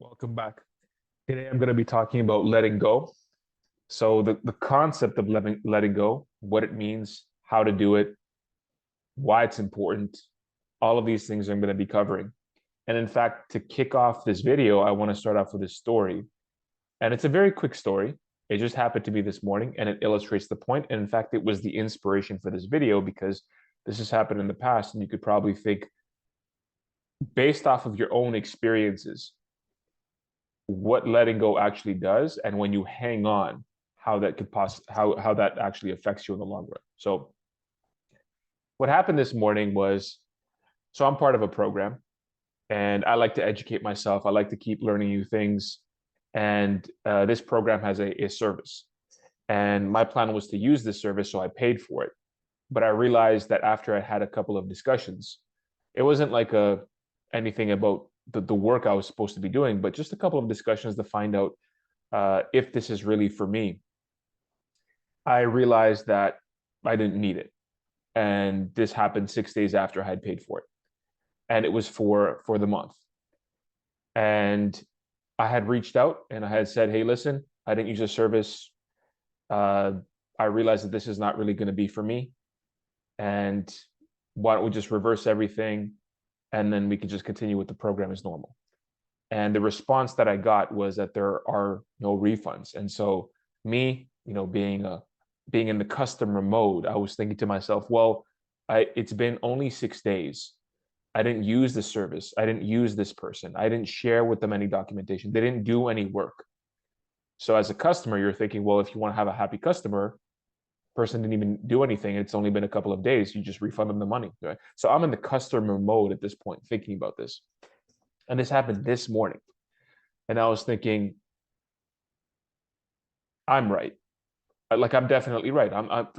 Welcome back. Today I'm going to be talking about letting go. So the concept of letting go, what it means, how to do it, why it's important, all of these things I'm going to be covering. And in fact, to kick off this video, I want to start off with a story. And it's a very quick story. It just happened to be this morning and it illustrates the point. And in fact, it was the inspiration for this video because this has happened in the past and you could probably think based off of your own experiences what letting go actually does, and when you hang on, how that could how that actually affects you in the long run. So what happened this morning was, so I'm part of a program and I like to educate myself. I like to keep learning new things. And this program has a service. And my plan was to use this service, so I paid for it. But I realized that after I had a couple of discussions, it wasn't like anything about the work I was supposed to be doing, but just a couple of discussions to find out if this is really for me. I realized that I didn't need it. And this happened 6 days after I had paid for it. And it was for the month. And I had reached out and I had said, hey, listen, I didn't use a service. Uh, I realized that this is not really going to be for me. And why don't we just reverse everything? And then we could just continue with the program as normal. And the response that I got was that there are no refunds. And so me, being in the customer mode, I was thinking to myself, well, it's been only 6 days. I didn't use the service. I didn't use this person. I didn't share with them any documentation. They didn't do any work. So as a customer, you're thinking, well, if you want to have a happy customer, person didn't even do anything. It's only been a couple of days. You just refund them the money. Right? So I'm in the customer mode at this point, thinking about this. And this happened this morning. And I was thinking, I'm right. Like I'm definitely right.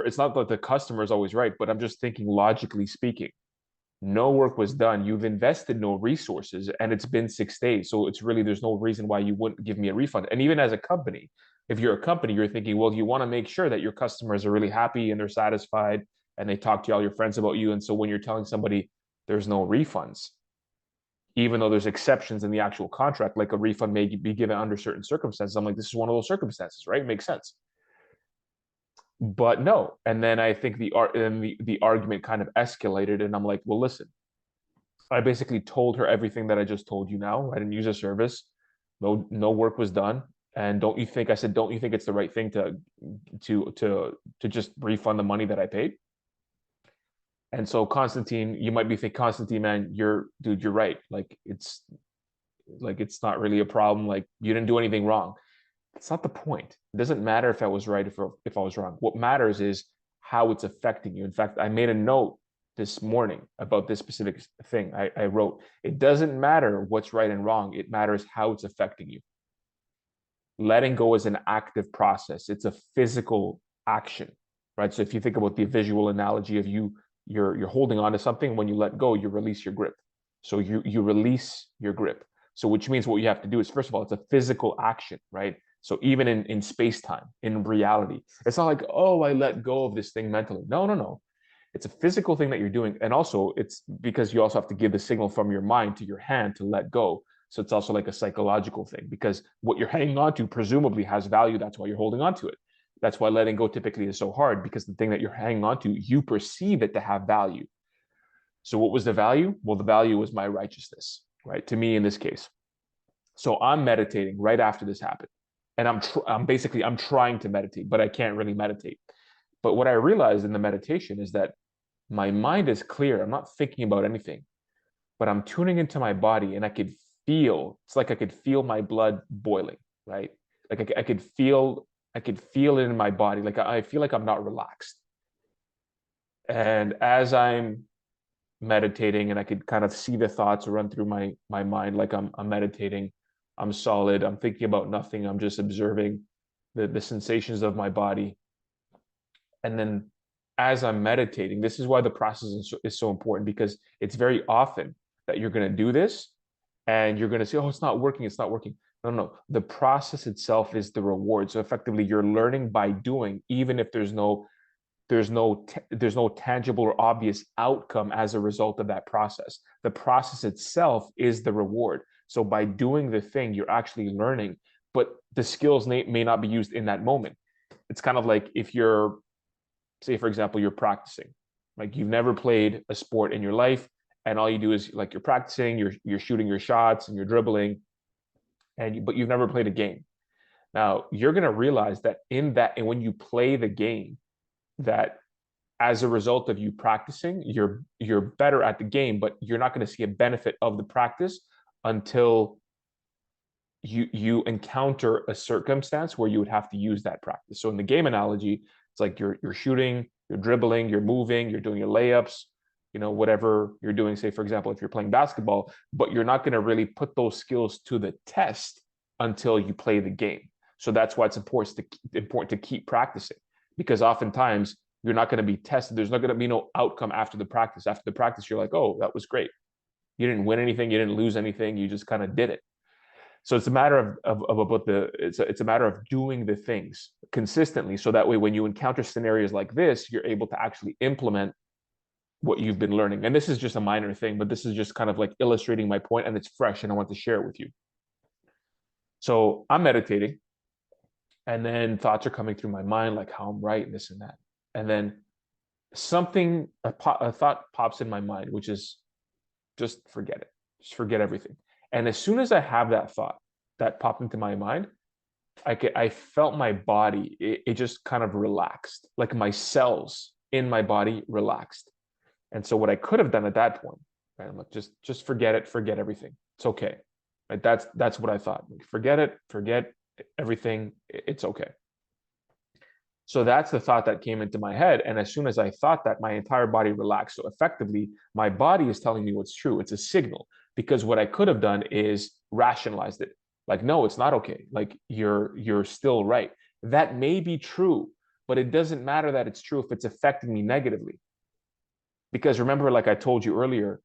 It's not that the customer is always right, but I'm just thinking logically speaking. No work was done. You've invested no resources, and it's been 6 days. So it's really there's no reason why you wouldn't give me a refund. And even as a company, if you're a company, you're thinking, well, you want to make sure that your customers are really happy and they're satisfied, and they talk to all your friends about you. And so when you're telling somebody there's no refunds, even though there's exceptions in the actual contract, like a refund may be given under certain circumstances, I'm like, this is one of those circumstances, right? It makes sense. But no. And then I think the argument kind of escalated, and I'm like, well, listen, I basically told her everything that I just told you now. I didn't use a service. No work was done. And don't you think it's the right thing to just refund the money that I paid? And so Constantine, you might be thinking, Constantine, man, you're right. It's not really a problem. Like you didn't do anything wrong. It's not the point. It doesn't matter if I was right, if I was wrong. What matters is how it's affecting you. In fact, I made a note this morning about this specific thing. I wrote, it doesn't matter what's right and wrong. It matters how it's affecting you. Letting go is an active process. It's a physical action, right? So if you think about the visual analogy of you're holding on to something, when you let go, you release your grip. So you release your grip. So which means what you have to do is, first of all, it's a physical action, right? So even in space-time, in reality, it's not like, oh, I let go of this thing mentally. No, no, no. It's a physical thing that you're doing. And also it's because you also have to give the signal from your mind to your hand to let go. So it's also like a psychological thing because what you're hanging on to presumably has value. That's why you're holding on to it. That's why letting go typically is so hard, because the thing that you're hanging on to, you perceive it to have value. So what was the value? Well, the value was my righteousness, right? To me in this case. So I'm meditating right after this happened. And I'm trying to meditate, but I can't really meditate. But what I realized in the meditation is that my mind is clear. I'm not thinking about anything, but I'm tuning into my body, and it's like I could feel my blood boiling, right? Like I could feel it in my body. Like I feel like I'm not relaxed. And as I'm meditating, and I could kind of see the thoughts run through my mind, like I'm meditating, I'm solid, I'm thinking about nothing, I'm just observing the sensations of my body. And then as I'm meditating, this is why the process is so important, because it's very often that you're going to do this and you're going to say, oh, it's not working, it's not working. No, no, the process itself is the reward. So effectively you're learning by doing, even if there's no tangible or obvious outcome as a result of that process. The process itself is the reward. So by doing the thing, you're actually learning, but the skills may not be used in that moment. It's kind of like if you're, say, for example, you're practicing, like you've never played a sport in your life, and all you do is like you're practicing, you're shooting your shots and you're dribbling, but you've never played a game. Now you're going to realize that in that, and when you play the game, that as a result of you practicing, you're better at the game, but you're not going to see a benefit of the practice until you encounter a circumstance where you would have to use that practice. So in the game analogy, it's like you're shooting, you're dribbling, you're moving, you're doing your layups, whatever you're doing, say, for example, if you're playing basketball, but you're not going to really put those skills to the test until you play the game. So that's why it's important to keep practicing, because oftentimes you're not going to be tested. There's not going to be no outcome after the practice. After the practice, you're like, oh, that was great. You didn't win anything. You didn't lose anything. You just kind of did it. So it's a matter of about it's a matter of doing the things consistently. So that way, when you encounter scenarios like this, you're able to actually implement what you've been learning. And this is just a minor thing, but this is just kind of like illustrating my point, and it's fresh, and I want to share it with you. So I'm meditating, and then thoughts are coming through my mind, like how I'm right and this and that. And then a thought pops in my mind, which is just forget it. Just forget everything. And as soon as I have that thought that popped into my mind, I felt my body, it just kind of relaxed, like my cells in my body relaxed. And so what I could have done at that point, right, I'm like, just forget it, forget everything. It's okay. Right? That's what I thought. Forget it, forget everything. It's okay. So that's the thought that came into my head. And as soon as I thought that, my entire body relaxed. So effectively, my body is telling me what's true. It's a signal, because what I could have done is rationalized it. Like, no, it's not okay. Like you're still right. That may be true, but it doesn't matter that it's true if it's affecting me negatively. Because remember, like I told you earlier,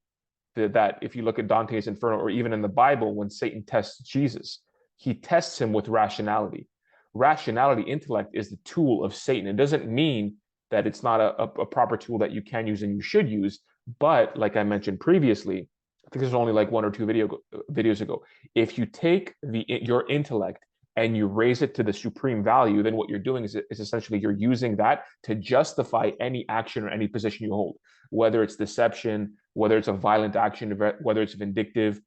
that if you look at Dante's Inferno, or even in the Bible, when Satan tests Jesus, he tests him with rationality. Rationality, intellect, is the tool of Satan. It doesn't mean that it's not a proper tool that you can use and you should use. But like I mentioned previously, I think there's only like one or two videos ago, if you take your intellect and you raise it to the supreme value, then what you're doing is essentially you're using that to justify any action or any position you hold, whether it's deception, whether it's a violent action, whether it's vindictive.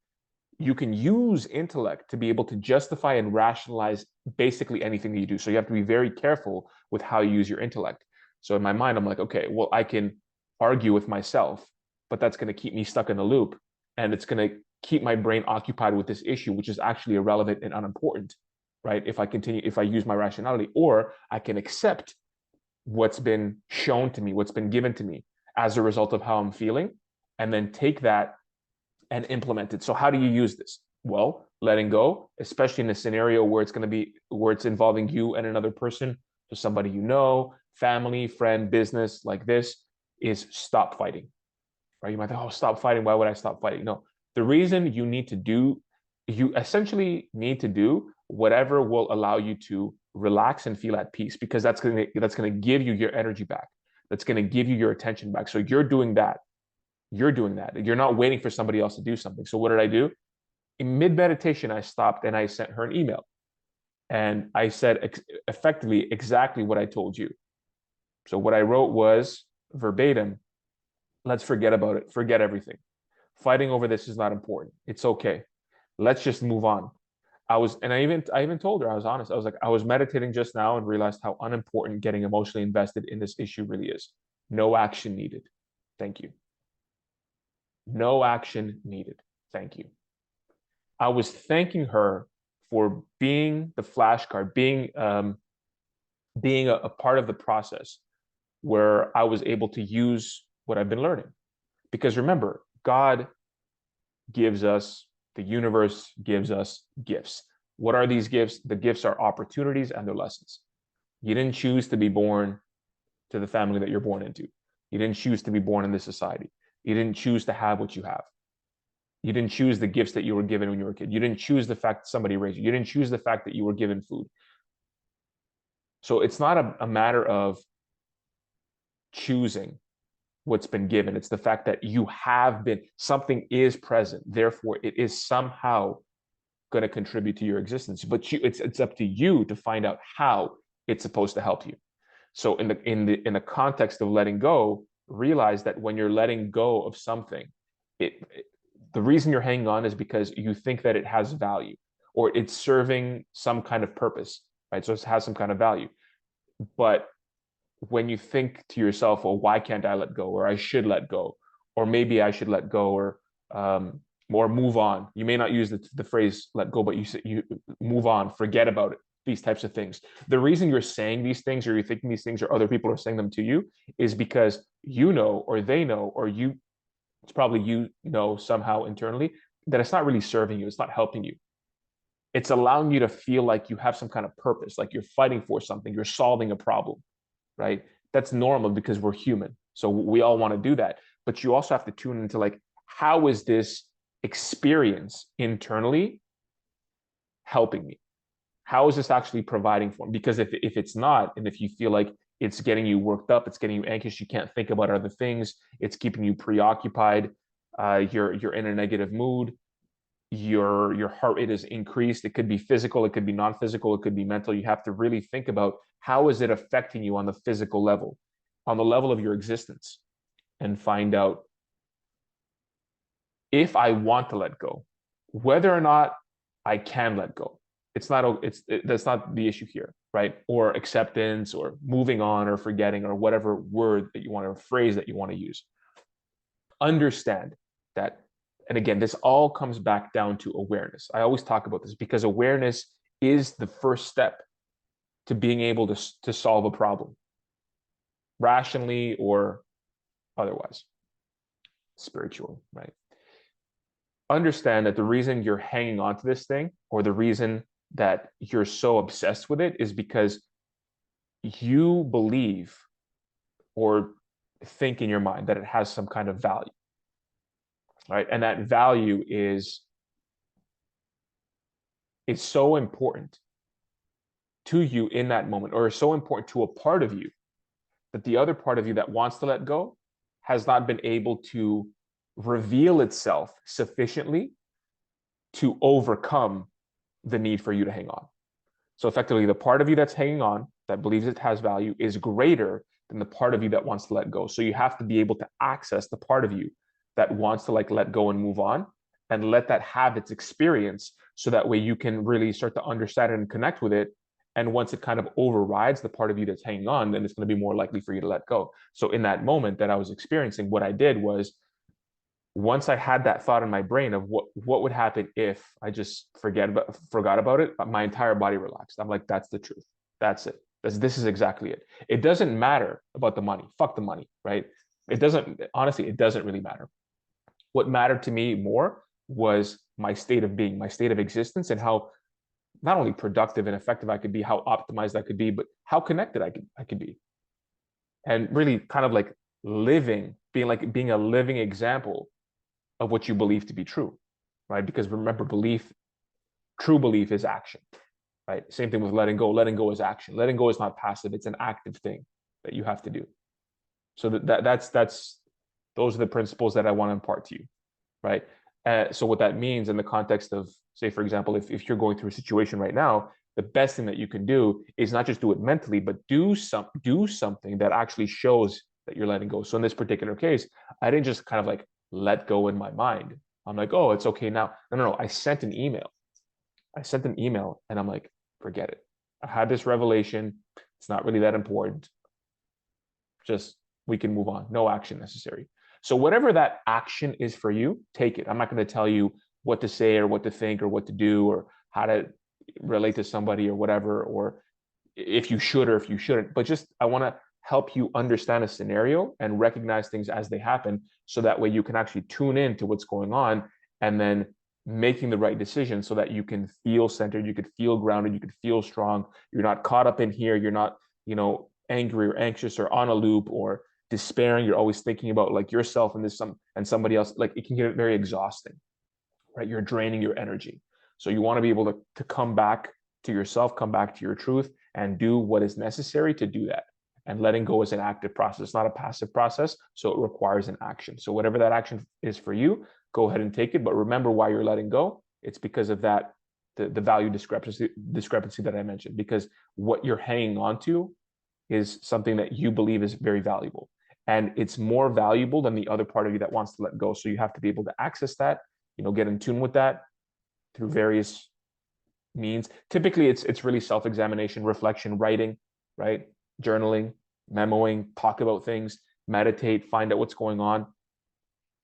You can use intellect to be able to justify and rationalize basically anything that you do. So you have to be very careful with how you use your intellect. So in my mind, I'm like, okay, well, I can argue with myself, but that's going to keep me stuck in the loop. And it's going to keep my brain occupied with this issue, which is actually irrelevant and unimportant, right? If I use my rationality, or I can accept what's been shown to me, what's been given to me as a result of how I'm feeling, and then take that and implement it. So how do you use this? Well, letting go, especially in a scenario where it's involving you and another person, so somebody you know, family, friend, business, like this, is stop fighting. Right? You might think, oh, stop fighting. Why would I stop fighting? No, the reason you essentially need to do whatever will allow you to relax and feel at peace, because that's going to give you your energy back. That's going to give you your attention back. So you're doing that. You're not waiting for somebody else to do something. So what did I do? In mid-meditation, I stopped and I sent her an email. And I said effectively exactly what I told you. So what I wrote was verbatim, let's forget about it. Forget everything. Fighting over this is not important. It's okay. Let's just move on. I even told her, I was honest. I was like, I was meditating just now and realized how unimportant getting emotionally invested in this issue really is. No action needed. Thank you. No action needed. Thank you. I was thanking her for being the flashcard, being a part of the process where I was able to use what I've been learning. Because remember, God gives us, the universe gives us gifts. What are these gifts? The gifts are opportunities and they're lessons. You didn't choose to be born to the family that you're born into. You didn't choose to be born in this society. You didn't choose to have what you have. You didn't choose the gifts that you were given when you were a kid. You didn't choose the fact that somebody raised you. You didn't choose the fact that you were given food. So it's not a matter of choosing. what's been given. It's the fact that you have been, something is present. Therefore, it is somehow going to contribute to your existence. But it's up to you to find out how it's supposed to help you. So in the context of letting go, realize that when you're letting go of something, the reason you're hanging on is because you think that it has value or it's serving some kind of purpose, right? So it has some kind of value. But when you think to yourself, well, why can't I let go? Or I should let go, or maybe I should let go, or move on. You may not use the phrase let go, but you move on, forget about it, these types of things. The reason you're saying these things or you're thinking these things or other people are saying them to you is because you know, or they know, or it's probably you know somehow internally that it's not really serving you, it's not helping you. It's allowing you to feel like you have some kind of purpose, like you're fighting for something, you're solving a problem, right? That's normal because we're human. So we all want to do that. But you also have to tune into like, how is this experience internally helping me? How is this actually providing for me? Because if it's not, and if you feel like it's getting you worked up, it's getting you anxious, you can't think about other things, it's keeping you preoccupied, you're in a negative mood, your heart rate is increased. It could be physical, it could be non-physical, it could be mental. You have to really think about how is it affecting you on the physical level, on the level of your existence, and find out if I want to let go, whether or not I can let go. It's not that's not the issue here, right? Or acceptance or moving on or forgetting or whatever word that you want to, phrase that you want to use. Understand that, and again, this all comes back down to awareness. I always talk about this because awareness is the first step to being able to solve a problem rationally or otherwise, spiritually, right? Understand that the reason you're hanging on to this thing, or the reason that you're so obsessed with it, is because you believe or think in your mind that it has some kind of value, right? And that value is so important to you in that moment, or is so important to a part of you, that the other part of you that wants to let go has not been able to reveal itself sufficiently to overcome the need for you to hang on. So effectively, the part of you that's hanging on, that believes it has value, is greater than the part of you that wants to let go. So you have to be able to access the part of you that wants to like let go and move on, and let that have its experience, so that way you can really start to understand it and connect with it. And once it kind of overrides the part of you that's hanging on, then it's going to be more likely for you to let go. So in that moment that I was experiencing, what I did was, once I had that thought in my brain of what would happen if I just forgot about it, my entire body relaxed. I'm like, that's the truth. That's it. This is exactly it. It doesn't matter about the money. Fuck the money, right? It doesn't, honestly, it doesn't really matter. What mattered to me more was my state of being, my state of existence, and how not only productive and effective I could be, how optimized I could be, but how connected I could be. And really kind of like being a living example of what you believe to be true, right? Because remember, true belief is action, right? Same thing with letting go. Letting go is action. Letting go is not passive. It's an active thing that you have to do. So that's those are the principles that I want to impart to you, right? So what that means in the context of, say, for example, if you're going through a situation right now, the best thing that you can do is not just do it mentally, but do something that actually shows that you're letting go. So in this particular case, I didn't just kind of like let go in my mind. I'm like, oh, it's okay now. No. I sent an email. And I'm like, forget it. I had this revelation. It's not really that important. Just, we can move on. No action necessary. So whatever that action is for you, take it. I'm not going to tell you what to say or what to think or what to do or how to relate to somebody or whatever, or if you should or if you shouldn't. But just, I want to help you understand a scenario and recognize things as they happen, so that way you can actually tune in to what's going on, and then making the right decision so that you can feel centered, you could feel grounded, you could feel strong. You're not caught up in here. You're not, angry or anxious or on a loop or despairing. You're always thinking about like yourself and somebody else. Like, it can get very exhausting, right? You're draining your energy. So you want to be able to come back to yourself, come back to your truth, and do what is necessary to do that. And letting go is an active process, not a passive process. So it requires an action. So whatever that action is for you, go ahead and take it. But remember why you're letting go. It's because of that, the value discrepancy that I mentioned, because what you're hanging on to is something that you believe is very valuable. And it's more valuable than the other part of you that wants to let go. So you have to be able to access that, get in tune with that through various means. Typically, it's really self-examination, reflection, writing, right? Journaling, memoing, talk about things, meditate, find out what's going on,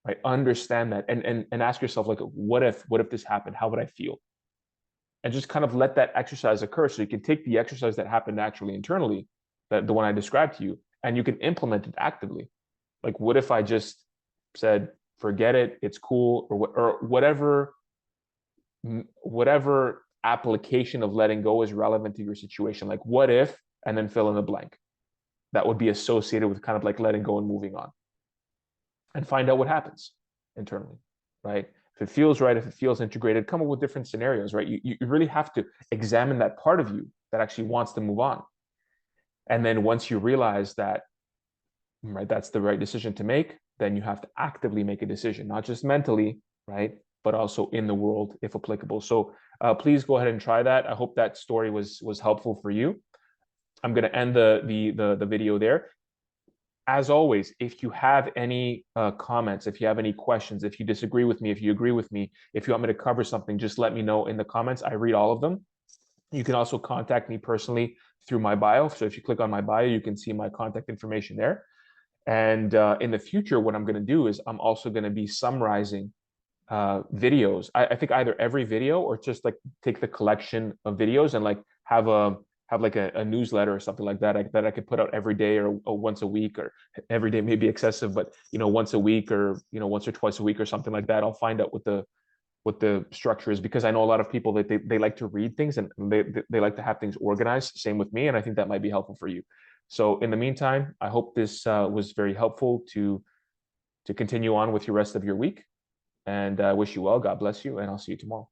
right? Understand that, and ask yourself, like, what if this happened? How would I feel? And just kind of let that exercise occur. So you can take the exercise that happened naturally internally, that the one I described to you, and you can implement it actively. Like, what if I just said, forget it, it's cool, or whatever application of letting go is relevant to your situation. Like, what if, and then fill in the blank that would be associated with kind of like letting go and moving on, and find out what happens internally, right? If it feels right, if it feels integrated, come up with different scenarios, right? You really have to examine that part of you that actually wants to move on. And then once you realize that, right, that's the right decision to make, then you have to actively make a decision, not just mentally, right, but also in the world, if applicable. So please go ahead and try that. I hope that story was helpful for you. I'm going to end the video there. As always, if you have any comments, if you have any questions, if you disagree with me, if you agree with me, if you want me to cover something, just let me know in the comments. I read all of them. You can also contact me personally through my bio. So if you click on my bio, you can see my contact information there. And in the future, what I'm going to do is I'm also going to be summarizing videos. I think either every video or just like take the collection of videos and like have like a newsletter or something like that that I could put out every day or once a week, or every day may be excessive, but once a week, or once or twice a week or something like that. I'll find out what the structure is, because I know a lot of people that they like to read things, and they like to have things organized. Same with me, and I think that might be helpful for you. So in the meantime, I hope this was very helpful to continue on with your rest of your week. And I wish you well. God bless you, and I'll see you tomorrow.